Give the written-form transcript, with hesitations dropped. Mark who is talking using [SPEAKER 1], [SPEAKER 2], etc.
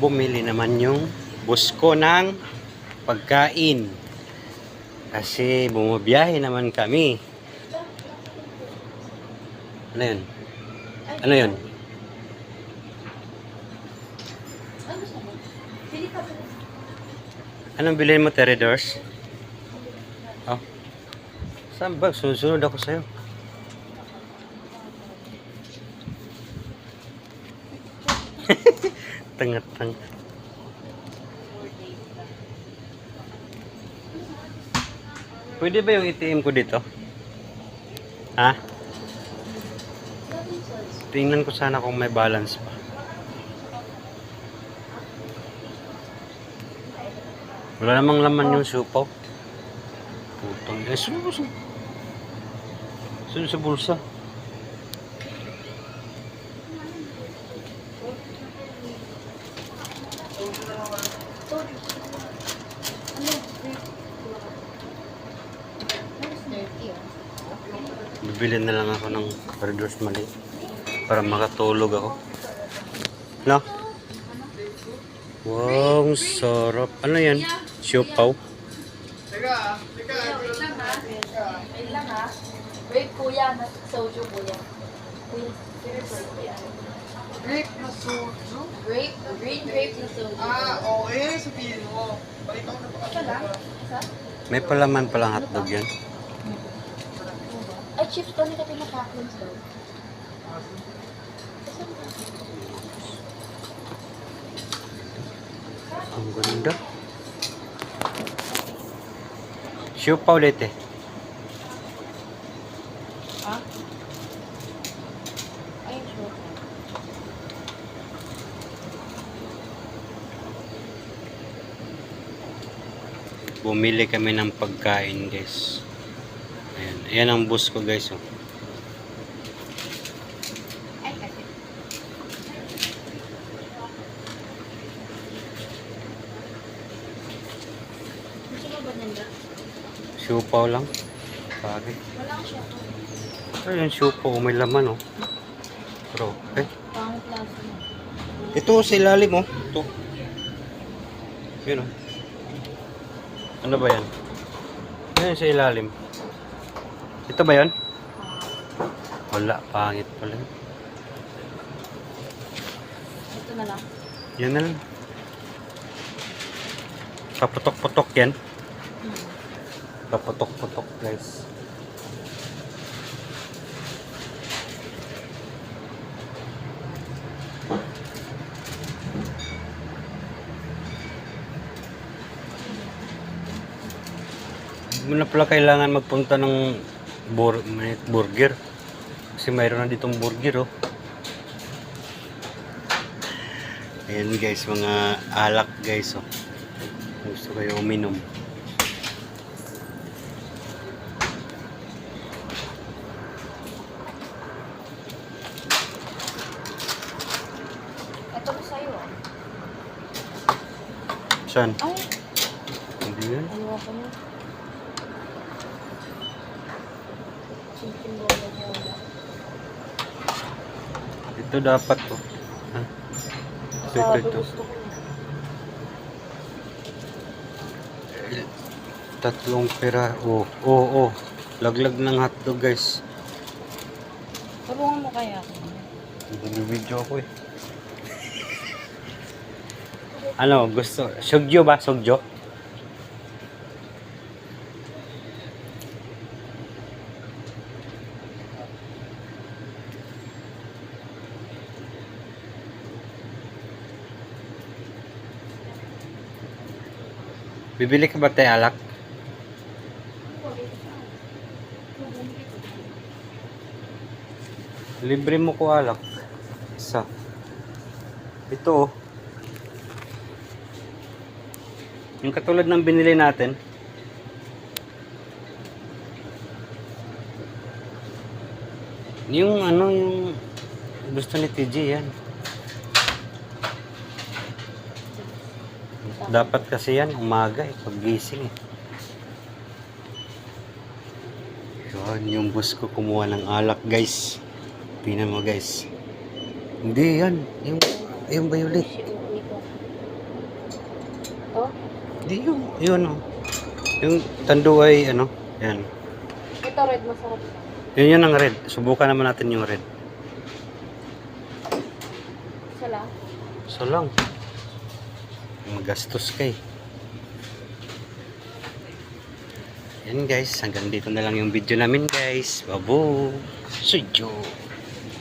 [SPEAKER 1] bumili naman yung bus ko ng pagkain. Kasi bumabiyahe naman kami. Ano yun? Ano yun? Anong bilhin mo, Teredors? Oh. Saan ba? Sunod ako sa'yo. Tanga-tanga. Pwede ba yung ATM ko dito? Ha? Tingnan ko sana kung may balance pa. Wala namang laman yung supaw. Putang ina. Sunod sa bulsa. Bibili na lang ako ng Teredors mali para makatulog ako. No? Wow, sarap. Ano yan? Siopaw.
[SPEAKER 2] Teka, wait lang ha. Wait kuya, soju kuya.
[SPEAKER 3] Grape na soju?
[SPEAKER 2] Grape, green grape na soju.
[SPEAKER 3] Okay. Sabihin mo. Balik ako na baka.
[SPEAKER 2] Isa lang? Isa?
[SPEAKER 1] May palaman palang hotdog yan.
[SPEAKER 2] Ay, chips to, hindi ka pinaka-cleanse daw.
[SPEAKER 1] Ang ganda. Siopaw ulit eh.
[SPEAKER 2] Ha? Ayun, sure.
[SPEAKER 1] Bumili kami ng pagkain, guys. Ayan, ayan ang bus ko, guys. Oh.
[SPEAKER 2] Ay, kasi. Gusto mo ba nanda?
[SPEAKER 1] Siopaw lang. Bagay.
[SPEAKER 2] Wala akong siya.
[SPEAKER 1] Ay, yung siopaw, may laman, oh. Pero,
[SPEAKER 2] Pangit lang siya.
[SPEAKER 1] ito sa ilalim, oh. Ito. Yun, oh. Ano ba yan? Yan sa ilalim. Ito ba yan? Wala, pangit pala.
[SPEAKER 2] Ito na lang.
[SPEAKER 1] Yan na lang. Paputok-putok yan. Paputok-putok, guys. Hindi mo na pala kailangan magpunta ng burger. Kasi mayroon na ditong burger, oh. Ayan, guys, mga alak, guys, oh. Gusto kayo uminom.
[SPEAKER 2] Ito ko sa'yo.
[SPEAKER 1] Saan?
[SPEAKER 2] Ay,
[SPEAKER 1] Hindi yan.
[SPEAKER 2] ayaw ko na. Simple bola niya wala.
[SPEAKER 1] Ito dapat, oh. Ha? Ito.
[SPEAKER 2] Gusto ko.
[SPEAKER 1] Tatlong pera. Oh. Laglag ng hotdog, guys.
[SPEAKER 2] Tulungan mo kaya ako.
[SPEAKER 1] Nag-video ako eh. Ano, gusto? Sugyo ba? Sugyo? Bibili ka ba tayo alak? Libre mo ko alak. Isa. Ito, oh. Yung katulad ng binili natin. Yung ano, yung gusto ni TG yan. Dapat kasi yan, umaga eh, paggising eh. Yun, yung bus ko kumuha ng alak, guys. Tingnan mo, guys. Hindi yan, yung violet.
[SPEAKER 2] Oh,
[SPEAKER 1] Di yun oh. Yung tanduay, ano, yan.
[SPEAKER 2] ito red masarap.
[SPEAKER 1] Yun ang red. Subukan naman natin yung red.
[SPEAKER 2] Isa lang.
[SPEAKER 1] So lang. Magastos kay. Yan guys, hanggang dito na lang yung video namin guys. Babo. Sujo.